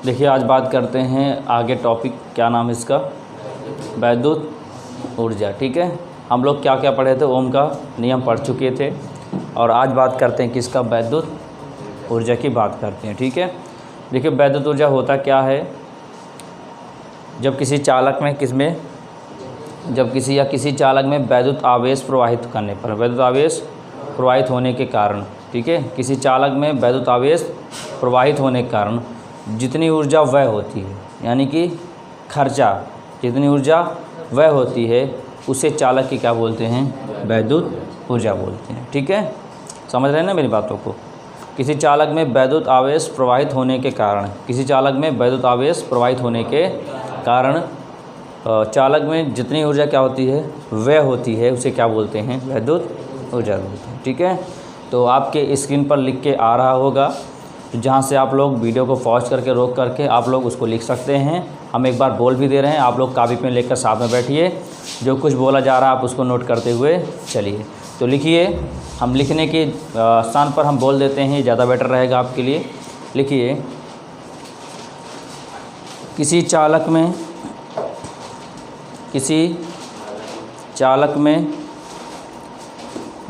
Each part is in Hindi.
देखिए आज बात करते हैं आगे टॉपिक, क्या नाम है इसका, वैद्युत ऊर्जा। ठीक है, हम लोग क्या क्या पढ़े थे, ओम का नियम पढ़ चुके थे और आज बात करते हैं किसका, वैद्युत ऊर्जा की बात करते हैं। ठीक है, देखिए वैद्युत ऊर्जा होता क्या है, जब किसी चालक में जब किसी चालक में वैद्युत आवेश प्रवाहित करने पर, वैद्युत आवेश प्रवाहित होने के कारण, ठीक है, किसी चालक में वैद्युत आवेश प्रवाहित होने के कारण जितनी ऊर्जा व्यय होती है, यानी कि खर्चा, जितनी ऊर्जा व्यय होती है उसे चालक की क्या बोलते हैं, वैद्युत ऊर्जा बोलते हैं। ठीक है, समझ रहे हैं ना मेरी बातों को। किसी चालक में वैद्युत आवेश प्रवाहित होने के कारण, किसी चालक में वैद्युत आवेश प्रवाहित होने के कारण चालक में जितनी ऊर्जा क्या होती है, व्यय होती है, उसे क्या बोलते हैं, वैद्युत ऊर्जा बोलते हैं। ठीक है, तो आपके स्क्रीन पर लिख के आ रहा होगा, जहाँ से आप लोग वीडियो को पॉज करके रोक करके आप लोग उसको लिख सकते हैं। हम एक बार बोल भी दे रहे हैं, आप लोग कापी पेन लेकर साथ में बैठिए, जो कुछ बोला जा रहा है आप उसको नोट करते हुए चलिए। तो लिखिए, हम लिखने के स्थान पर हम बोल देते हैं, ज़्यादा बेटर रहेगा आपके लिए। लिखिए, किसी चालक में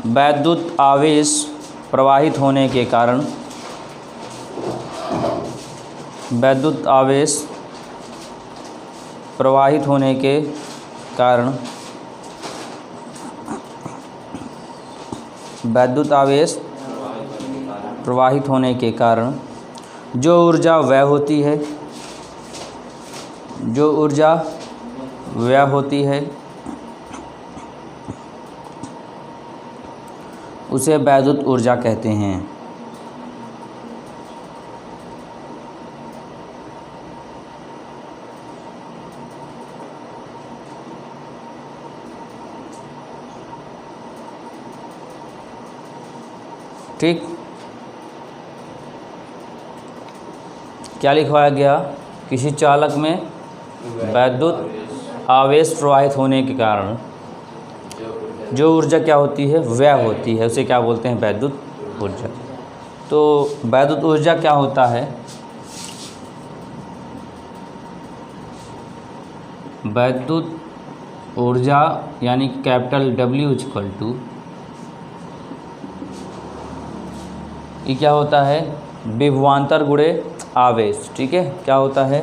वैद्युत आवेश प्रवाहित होने के कारण, वैद्युत आवेश प्रवाहित होने के कारण, वैद्युत आवेश प्रवाहित होने के कारण जो ऊर्जा व्यय होती है, जो ऊर्जा व्यय होती है उसे वैद्युत ऊर्जा कहते हैं। ठीक, क्या लिखवाया गया, किसी चालक में वैद्युत आवेश प्रवाहित होने के कारण जो ऊर्जा क्या होती है, व्यय होती है, उसे क्या बोलते हैं, वैद्युत ऊर्जा। तो वैद्युत ऊर्जा क्या होता है, वैद्युत ऊर्जा यानी कैपिटल W इक्वल टू, ये क्या होता है, विभवांतर गुणे आवेश। ठीक है, क्या होता है,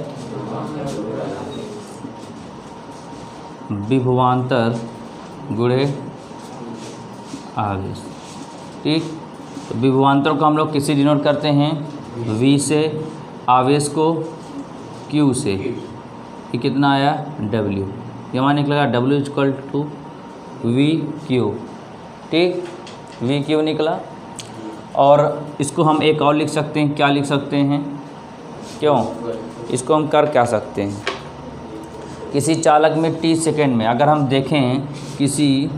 विभवांतर गुणे आवेश। ठीक, तो विभवांतर को हम लोग किससे डिनोट करते हैं, V से, आवेश को Q से। ये कितना आया, W, ये मान निकलेगा W इक्वल टू VQ। ठीक, VQ निकला। और इसको हम एक और लिख सकते हैं, क्या लिख सकते हैं, क्यों, इसको हम कर क्या सकते हैं, किसी चालक में T सेकेंड में, अगर हम देखें किसी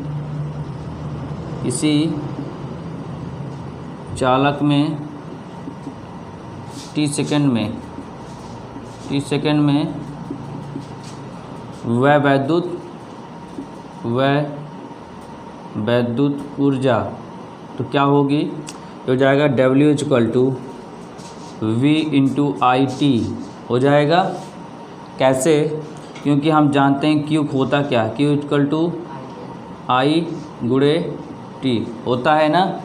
चालक में T सेकेंड में वह वैद्युत ऊर्जा तो क्या होगी, हो जाएगा W equal to V into IT हो जाएगा। कैसे, क्योंकि हम जानते हैं Q होता क्या है, Q इक्वल टू I गुणे T होता है ना,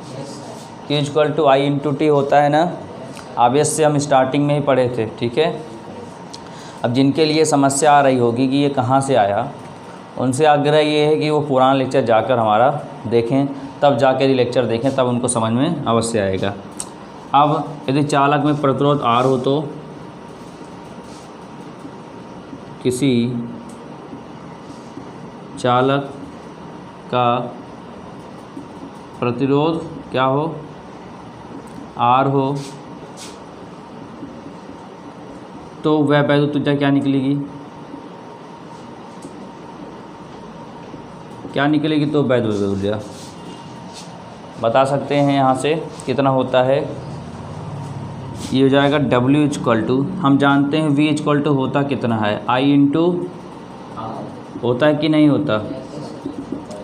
Q equal to I into T होता है ना। आवेश से हम स्टार्टिंग में ही पढ़े थे। ठीक है, अब जिनके लिए समस्या आ रही होगी कि ये कहाँ से आया, उनसे आग्रह ये है कि वो पुराना लेक्चर जाकर हमारा देखें, तब जाकर ये लेक्चर देखें, तब उनको समझ में अवश्य आएगा। अब यदि चालक में प्रतिरोध R हो तो किसी चालक का प्रतिरोध क्या हो, R हो, तो वह वैद्युत ऊर्जा क्या निकलेगी, क्या निकलेगी, तो वैद्युत ऊर्जा बता सकते हैं यहाँ से कितना होता है। ये हो जाएगा W इक्वल टू, हम जानते हैं V इक्वल टू होता कितना है, I इंटू, होता है कि नहीं होता,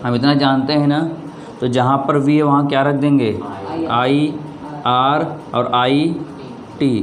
हम इतना जानते हैं ना। तो जहाँ पर V है वहाँ क्या रख देंगे, I R और I T,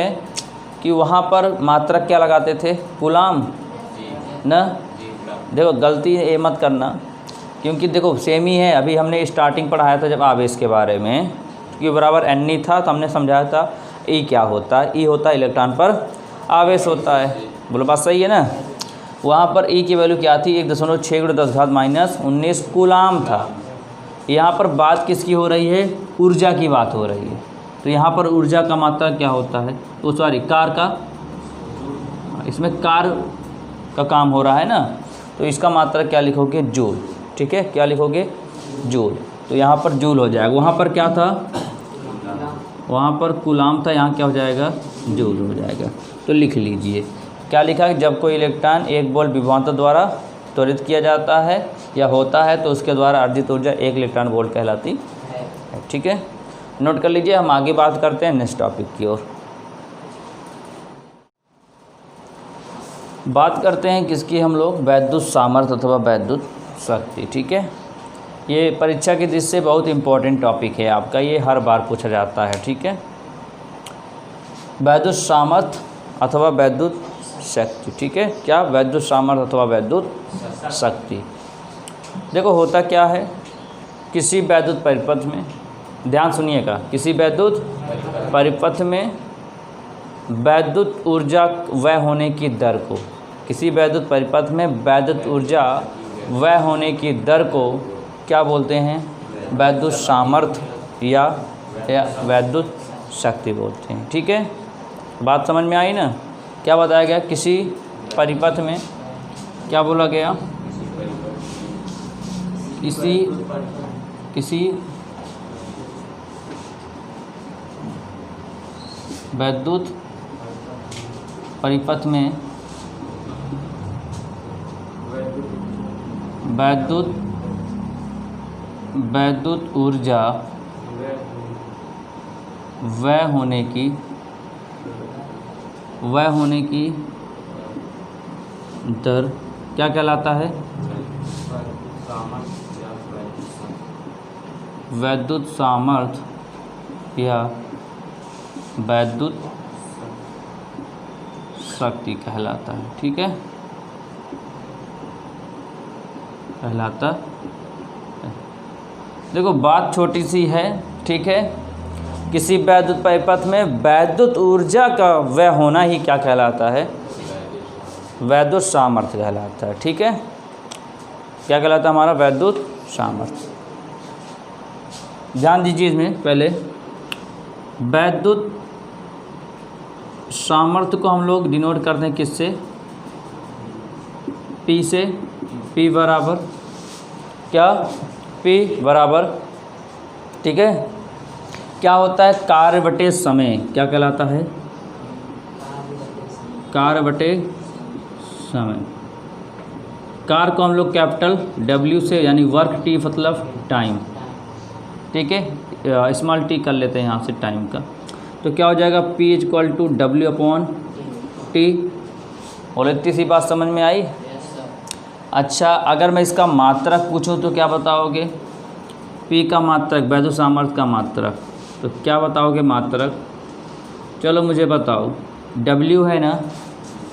है कि वहाँ पर मात्रक क्या लगाते थे, कूलाम न। देखो गलती ये मत करना, क्योंकि देखो सेम ही है। अभी हमने स्टार्टिंग पढ़ाया था जब आवेश के बारे में, क्यू बराबर एन था, तो हमने समझाया था ई क्या होता है? ई होता है इलेक्ट्रॉन पर आवेश होता है। बोलो बात सही है ना। वहाँ पर ई की वैल्यू क्या थी? 1.6×10⁻⁻19 कूलाम था। यहाँ पर बात किसकी हो रही है? ऊर्जा की बात हो रही है। तो यहाँ पर ऊर्जा का मात्रा क्या होता है? तो सॉरी, कार का, इसमें कार का काम हो रहा है ना, तो इसका मात्रा क्या लिखोगे? जूल। ठीक है, क्या लिखोगे? जूल। तो यहाँ पर जूल हो जाएगा। वहाँ पर क्या था? वहाँ पर कूलाम था, यहाँ क्या हो जाएगा? जूल हो जाएगा। तो लिख लीजिए क्या लिखा है? जब कोई इलेक्ट्रॉन एक वोल्ट विभवांतर द्वारा त्वरित किया जाता है या होता है तो उसके द्वारा अर्जित ऊर्जा 1 इलेक्ट्रॉन वोल्ट कहलाती है। ठीक है, नोट कर लीजिए। हम आगे बात करते हैं नेक्स्ट टॉपिक की ओर। बात करते हैं किसकी हम लोग? वैद्युत सामर्थ्य अथवा वैद्युत शक्ति। ठीक है, ये परीक्षा की दृष्टि से बहुत इंपॉर्टेंट टॉपिक है आपका, ये हर बार पूछा जाता है। ठीक है, वैद्युत सामर्थ्य अथवा वैद्युत शक्ति। ठीक है, क्या? वैद्युत सामर्थ्य अथवा वैद्युत शक्ति। देखो होता क्या है, किसी वैद्युत परिपथ में, ध्यान सुनिएगा, किसी वैद्युत परिपथ में वैद्युत ऊर्जा व्यय होने की दर को, किसी वैद्युत परिपथ में वैद्युत ऊर्जा व्यय होने की दर को क्या बोलते हैं? वैद्युत सामर्थ्य या वैद्युत शक्ति बोलते हैं। ठीक है, बात समझ में आई ना? क्या बताया गया? किसी परिपथ में क्या बोला गया? किसी वैद्युत परिपथ में वैद्युत ऊर्जा व्यय होने की दर क्या कहलाता है? वैद्युत सामर्थ्य या वैद्युत शक्ति कहलाता है। ठीक है, कहलाता है। देखो बात छोटी सी है। ठीक है, किसी वैद्युत परिपथ में वैद्युत ऊर्जा का व्यय होना ही क्या कहलाता है? वैद्युत सामर्थ्य कहलाता है। ठीक है, क्या कहलाता है हमारा? वैद्युत सामर्थ्य। ध्यान दीजिए इसमें पहले, वैद्युत सामर्थ्य को हम लोग डिनोट करते हैं किससे? P से। P बराबर क्या? P बराबर, ठीक है, क्या होता है? कार्य बटे समय। क्या कहलाता है? कार्य बटे समय। कार्य को हम लोग कैपिटल W से, यानी वर्क, T मतलब टाइम। ठीक है, स्मॉल t कर लेते हैं यहाँ से टाइम का। तो क्या हो जाएगा? P = W/T। और इतनी सी बात समझ में आई? अच्छा, अगर मैं इसका मात्रक पूछूं तो क्या बताओगे? P का मात्रक, वैद्युत सामर्थ्य का मात्रक, तो क्या बताओगे मात्रक? चलो मुझे बताओ। W है ना,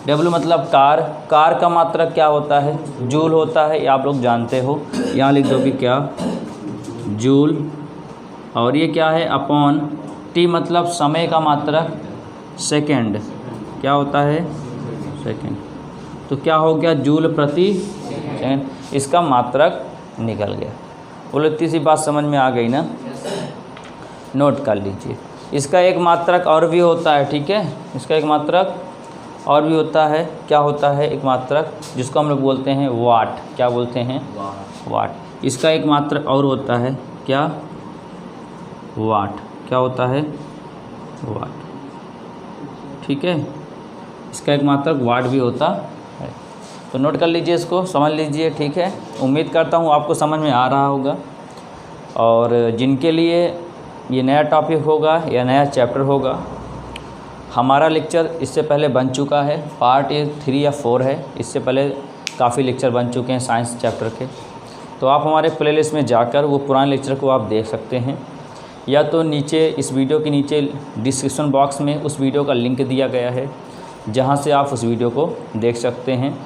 W मतलब कार का मात्रक क्या होता है? जूल होता है, ये आप लोग जानते हो। यहाँ लिख दोगे क्या? जूल। और ये क्या है? अपॉन T मतलब समय का मात्रक सेकंड। क्या होता है? सेकंड। तो क्या हो गया? जूल प्रति सेकंड। इसका मात्रक निकल गया। बोलो इतनी सी बात समझ में आ गई ना? नोट कर लीजिए। इसका एक मात्रक और भी होता है। ठीक है, इसका एक मात्रक और भी होता है। क्या होता है? एक मात्रक जिसको हम लोग बोलते हैं वाट। क्या बोलते हैं? वाट। इसका एक मात्रक और होता है। क्या? वाट। क्या होता है? वाट। ठीक है, इसका एक मात्रक वाट भी होता है। तो नोट कर लीजिए, इसको समझ लीजिए। ठीक है, उम्मीद करता हूँ आपको समझ में आ रहा होगा। और जिनके लिए ये नया टॉपिक होगा या नया चैप्टर होगा, हमारा लेक्चर इससे पहले बन चुका है। पार्ट ये 3 या 4 है। इससे पहले काफ़ी लेक्चर बन चुके हैं साइंस चैप्टर के। तो आप हमारे प्लेलिस्ट में जाकर वो पुराने लेक्चर को आप देख सकते हैं, या तो नीचे इस वीडियो के नीचे डिस्क्रिप्शन बॉक्स में उस वीडियो का लिंक दिया गया है, जहां से आप उस वीडियो को देख सकते हैं।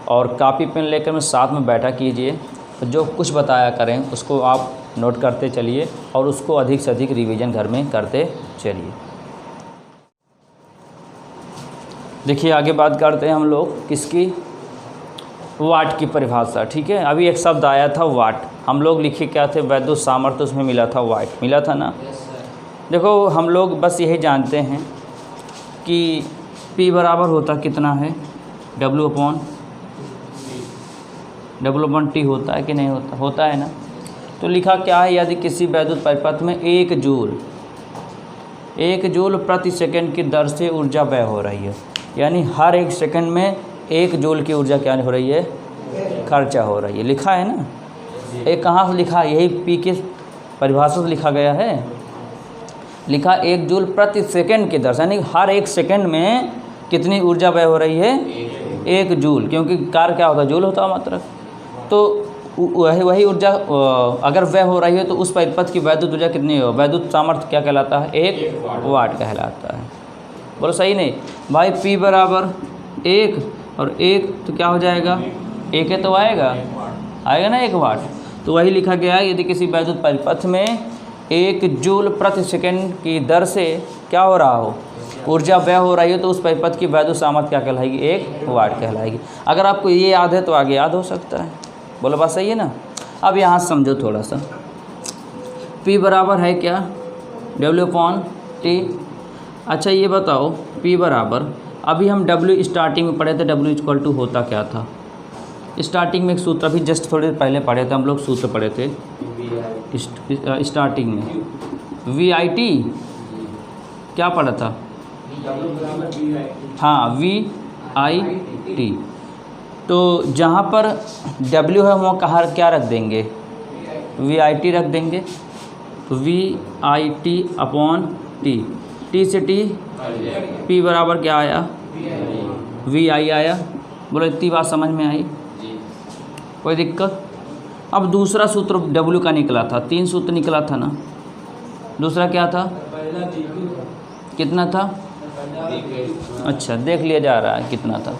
और कापी पेन लेकर में साथ में बैठा कीजिए, तो जो कुछ बताया करें उसको आप नोट करते चलिए और उसको अधिक से अधिक रिवीजन घर में करते चलिए। देखिए आगे बात करते हैं हम लोग किसकी, वाट की परिभाषा। ठीक है, अभी एक शब्द आया था वाट, हम लोग लिखे क्या थे, वैद्युत सामर्थ्य, उसमें मिला था वाट, मिला था ना। देखो हम लोग बस यही जानते हैं कि P बराबर होता कितना है, W अपॉन T होता है कि नहीं होता, होता है ना। तो लिखा क्या है, यदि किसी वैद्युत परिपथ में 1 जूल प्रति सेकंड की दर से ऊर्जा व्यय हो रही है, यानी हर 1 सेकंड में 1 जूल की ऊर्जा क्या हो रही है, खर्चा हो रही है, लिखा है ना। एक कहाँ से लिखा, यही P की परिभाषा से लिखा गया है, लिखा 1 जूल प्रति सेकंड की दर से, यानी हर 1 सेकंड में कितनी ऊर्जा व्यय हो रही है, 1 जूल, क्योंकि कार्य क्या होता है, जूल होता है मात्रक। तो वही ऊर्जा अगर व्यय हो रही है तो उस परिपथ की वैद्युत ऊर्जा कितनी हो, वैद्युत सामर्थ्य क्या कहलाता है, 1 वाट कहलाता है। बोलो सही नहीं भाई, P बराबर 1 और 1 तो क्या हो जाएगा, 1 है तो आएगा ना 1 वाट। तो वही लिखा गया है, यदि किसी वैद्युत परिपथ में 1 जूल प्रति सेकंड की दर से क्या हो रहा हो, ऊर्जा व्यय हो रही है, तो उस परिपथ की वैद्युत सामर्थ्य क्या कहलाएगी, 1 वाट कहलाएगी। अगर आपको ये याद है तो आगे याद हो सकता है। बोलो बात सही है ना। अब यहाँ समझो थोड़ा सा, P बराबर है क्या, W अपॉन T। अच्छा ये बताओ, P बराबर, अभी हम W स्टार्टिंग में पढ़े थे, W इक्वल टू होता क्या था, स्टार्टिंग में एक सूत्र, अभी जस्ट थोड़ी देर पहले पढ़े थे हम लोग, सूत्र पढ़े थे स्टार्टिंग में, VIT क्या पढ़ा था, हाँ VIT। तो जहाँ पर W है वहाँ कहाँ क्या रख देंगे, VIT रख देंगे। तो VIT अपॉन T, T से T, P बराबर क्या आया, VI आया। बोलो इतनी बात समझ में आई, कोई दिक्कत। अब दूसरा सूत्र W का निकला था, 3 सूत्र निकला था ना। दूसरा क्या था, कितना था, अच्छा देख लिया जा रहा है कितना था,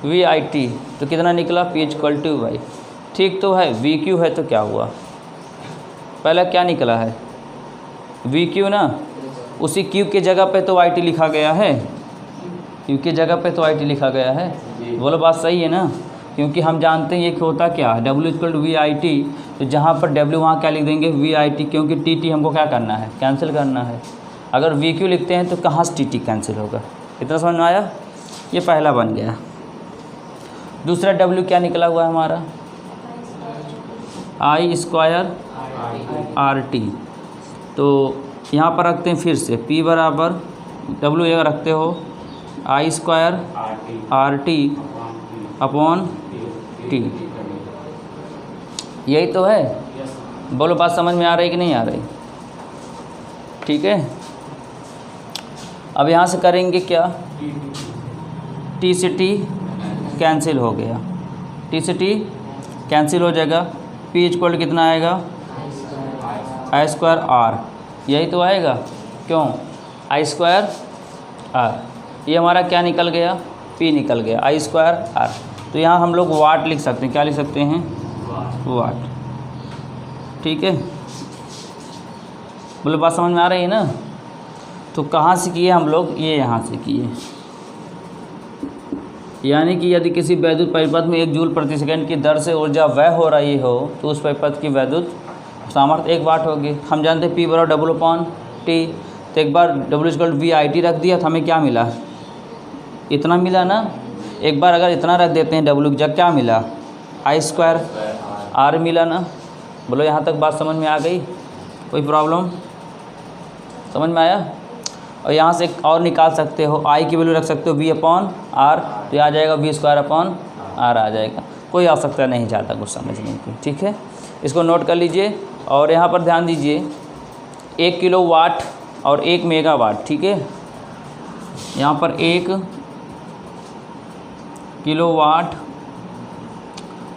VIT तो कितना निकला, P इक्वल टू वाई। ठीक तो है, VQ है तो क्या हुआ, पहला क्या निकला है, VQ ना, उसी Q के जगह पे तो IT लिखा गया है, Q के जगह पे तो IT लिखा गया है। बोलो बात सही है ना, क्योंकि हम जानते हैं ये होता क्या है, W इक्वल टू VIT, तो जहाँ पर W वहाँ क्या लिख देंगे, VIT, क्योंकि TT हमको क्या करना है, कैंसिल करना है। अगर VQ लिखते हैं तो कहाँ से TT कैंसिल होगा, इतना समझ में आया, ये पहला बन गया। दूसरा W क्या निकला हुआ है हमारा, I स्क्वायर RT। तो यहाँ पर रखते हैं फिर से, P बराबर W जगह रखते हो I square RT upon T, यही तो है। बोलो बात समझ में आ रही कि नहीं आ रही, ठीक है। अब यहाँ से करेंगे क्या, T से T कैंसिल हो गया, T से T कैंसिल हो जाएगा, P इक्वल कितना आएगा, I स्क्वायर R, यही तो आएगा, क्यों, I स्क्वायर R, ये हमारा क्या निकल गया, P निकल गया, I स्क्वायर R। तो यहाँ हम लोग वाट लिख सकते हैं, क्या लिख सकते हैं, वाट, ठीक है। बोले बात समझ में आ रही है ना। तो कहाँ से किए हम लोग, ये यहाँ से किए, यानी कि यदि किसी वैद्युत परिपथ में 1 जूल प्रति सेकंड की दर से ऊर्जा व्यय हो रही हो तो उस परिपथ की वैद्युत सामर्थ्य 1 वाट होगी। हम जानते हैं P बराबर W अपॉन T, तो एक बार W इक्वल VIT रख दिया तो हमें क्या मिला, इतना मिला ना। एक बार अगर इतना रख देते हैं W की जगह, क्या मिला, I स्क्वायर R मिला ना। बोलो यहाँ तक बात समझ में आ गई, कोई प्रॉब्लम, समझ में आया। और यहाँ से एक और निकाल सकते हो, I की वैल्यू रख सकते हो V अपॉन R, तो आ जाएगा V स्क्वायर अपॉन R आ जाएगा। कोई आवश्यकता नहीं ज़्यादा कुछ समझने की, ठीक है, इसको नोट कर लीजिए। और यहाँ पर ध्यान दीजिए, 1 किलोवाट और 1 मेगावाट, ठीक है। यहाँ पर 1 किलोवाट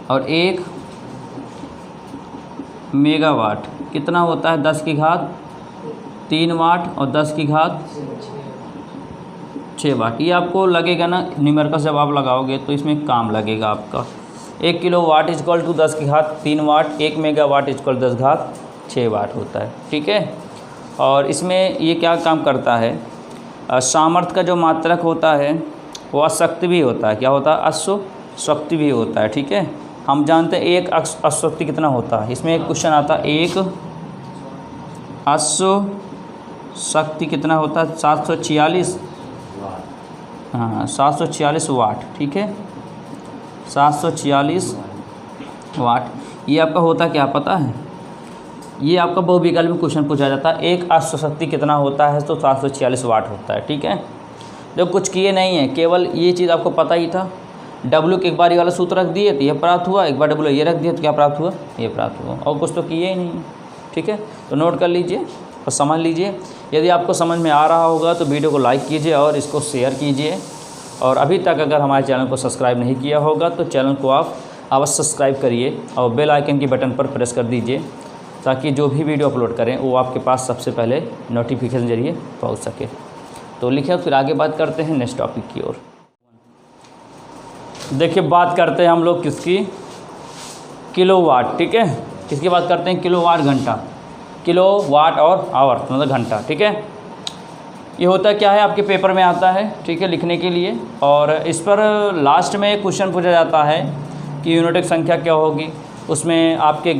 और 1 मेगावाट कितना होता है, 10 की घात 3 वाट और 10 की घात 6 वाट। ये आपको लगेगा ना, न्यूमेरिकल जब आप लगाओगे तो इसमें काम लगेगा आपका। 1 किलोवाट इक्वल टू 10 की घात 3 वाट, 1 मेगावाट इक्वल 10 घात 6 वाट होता है, ठीक है। और इसमें ये क्या काम करता है, सामर्थ्य का जो मात्रक होता है वो अशक्ति भी होता है। क्या होता है? अश्वशक्ति भी होता है। ठीक है, हम जानते हैं एक अश्वशक्ति कितना होता है। इसमें एक क्वेश्चन आता है, एक अश्वशक्ति कितना होता है? 746, हाँ 746 वाट। ठीक है, 746 वाट। ये आपका होता क्या पता है? ये आपका बहुविकल्प में क्वेश्चन पूछा जाता है, एक अश्वशक्ति कितना होता है? तो 746 वाट होता है। ठीक है, जो कुछ किए नहीं है, केवल ये चीज़ आपको पता ही था। W के एक बार ये वाला सूत्र रख दिए तो यह प्राप्त हुआ, एक बार W ये रख दिया तो क्या प्राप्त हुआ? ये प्राप्त हुआ, और कुछ तो किए ही नहीं है। ठीक है, तो नोट कर लीजिए और समझ लीजिए। यदि आपको समझ में आ रहा होगा तो वीडियो को लाइक कीजिए और इसको शेयर कीजिए। और अभी तक अगर हमारे चैनल को सब्सक्राइब नहीं किया होगा तो चैनल को आप अवश्य सब्सक्राइब करिए और बेल आइकन की बटन पर प्रेस कर दीजिए, ताकि जो भी वीडियो अपलोड करें वो आपके पास सबसे पहले नोटिफिकेशन जरिए पहुंच सके। तो लिखिए, फिर आगे बात करते हैं नेक्स्ट टॉपिक की ओर। देखिए, बात करते हैं हम लोग किसकी? किलोवाट। ठीक है, किसकी बात करते हैं? किलोवाट घंटा। किलोवाट और आवर मतलब घंटा। ठीक है, ये होता क्या है आपके पेपर में आता है, ठीक है, लिखने के लिए। और इस पर लास्ट में एक क्वेश्चन पूछा जाता है कि यूनिट संख्या क्या होगी। उसमें आपके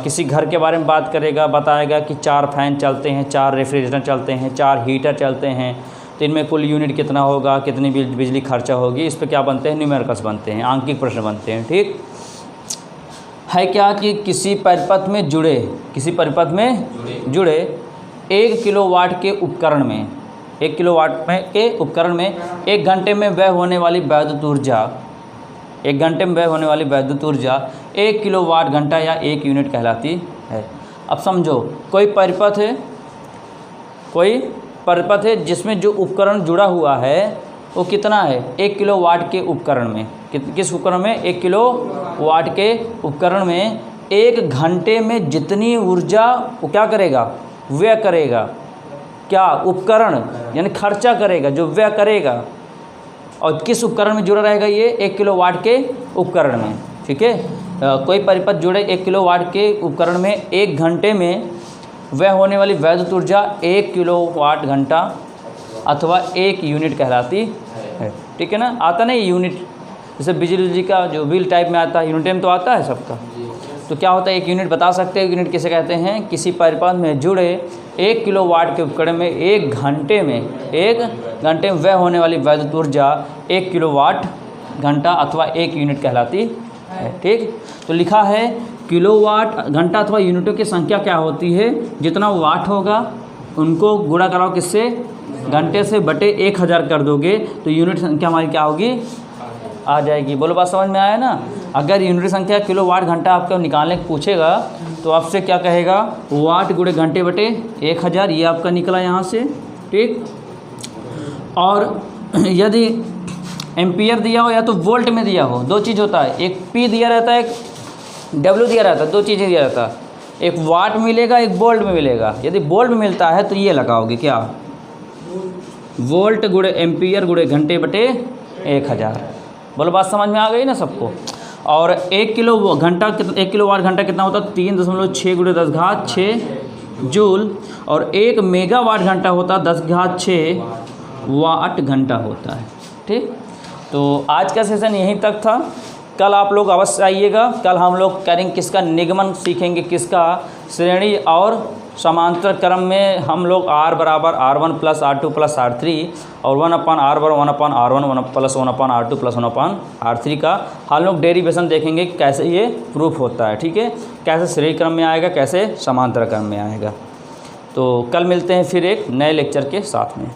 किसी घर के बारे में बात करेगा, बताएगा कि 4 फैन चलते हैं, 4 रेफ्रिजरेटर चलते हैं, 4 हीटर चलते हैं, तो इनमें कुल यूनिट कितना होगा, कितनी बिजली खर्चा होगी। इस पे क्या बनते हैं? न्यूमेरिकल्स बनते हैं, आंकिक प्रश्न बनते हैं। ठीक है क्या कि किसी परिपथ में जुड़े 1 किलोवाट के उपकरण में, 1 किलोवाट में के उपकरण में 1 घंटे में व्यय होने वाली विद्युत ऊर्जा, 1 घंटे में व्यय होने वाली विद्युत ऊर्जा 1 किलोवाट घंटा या 1 यूनिट कहलाती है। अब समझो, कोई परिपथ है जिसमें जो उपकरण जुड़ा हुआ है वो कितना है? 1 किलोवाट के उपकरण में। किस उपकरण में? 1 किलोवाट के उपकरण में 1 घंटे में जितनी ऊर्जा वो क्या करेगा? व्यय करेगा। क्या? उपकरण यानी खर्चा करेगा, जो व्यय करेगा। और किस उपकरण में जुड़ा रहेगा ये? 1 किलोवाट के उपकरण में। ठीक है, कोई परिपथ जुड़े 1 किलोवाट के उपकरण में 1 घंटे में वह होने वाली विद्युत ऊर्जा 1 किलोवाट घंटा अथवा 1 यूनिट कहलाती है। ठीक है ना, आता नहीं यूनिट, जैसे बिजली का जो बिल टाइप में आता है, यूनिट में तो आता है सबका। तो क्या होता है? 1 यूनिट बता सकते हैं। यूनिट किसे कहते हैं? किसी परिपथ में जुड़े 1 किलोवाट के उपकरण में 1 घंटे में वह होने वाली विद्युत ऊर्जा 1 किलोवाट घंटा अथवा 1 यूनिट कहलाती है। ठीक, तो लिखा है किलोवाट घंटा अथवा यूनिटों की संख्या क्या होती है? जितना वाट होगा उनको गुणा कराओ किससे? घंटे से बटे 1000 कर दोगे तो यूनिट संख्या हमारी क्या होगी? आ जाएगी। बोलो, बात समझ में आया ना? अगर यूनिट संख्या किलोवाट घंटा आपको निकालने को पूछेगा तो आपसे क्या कहेगा? वाट गुणे घंटे बटे 1000, ये आपका निकला यहाँ से। ठीक, और यदि एम्पियर दिया हो या तो वोल्ट में दिया हो, 2 चीज़ होता है, एक P दिया रहता है, एक W दिया रहता है, 2 चीज़ें दिया रहता है। एक वाट मिलेगा, एक वोल्ट में मिलेगा। यदि वोल्ट में मिलता है तो ये लगाओगे क्या? वोल्ट गुणे एम्पियर गुणे घंटे बटे 1000। बोलो, बात समझ में आ गई ना सबको? और 1 किलोवाट घंटा कितना होता है? 3.6 गुणे 10⁻6 जूल। और 1 मेगावाट घंटा होता है 10⁻6 वाट घंटा होता है। ठीक, तो आज का सेशन यहीं तक था। कल आप लोग अवश्य आइएगा। कल हम लोग करेंगे किसका? निगमन सीखेंगे। किसका? श्रेणी और समांतर क्रम में हम लोग R बराबर R1 + R2 + R3 और 1/R1 1/R1 1+1/R2 + 1/R3 का हम लोग डेरिवेशन देखेंगे कैसे ये प्रूफ होता है। ठीक है, कैसे श्रेणी क्रम में आएगा, कैसे समांतर क्रम में आएगा। तो कल मिलते हैं फिर एक नए लेक्चर के साथ में।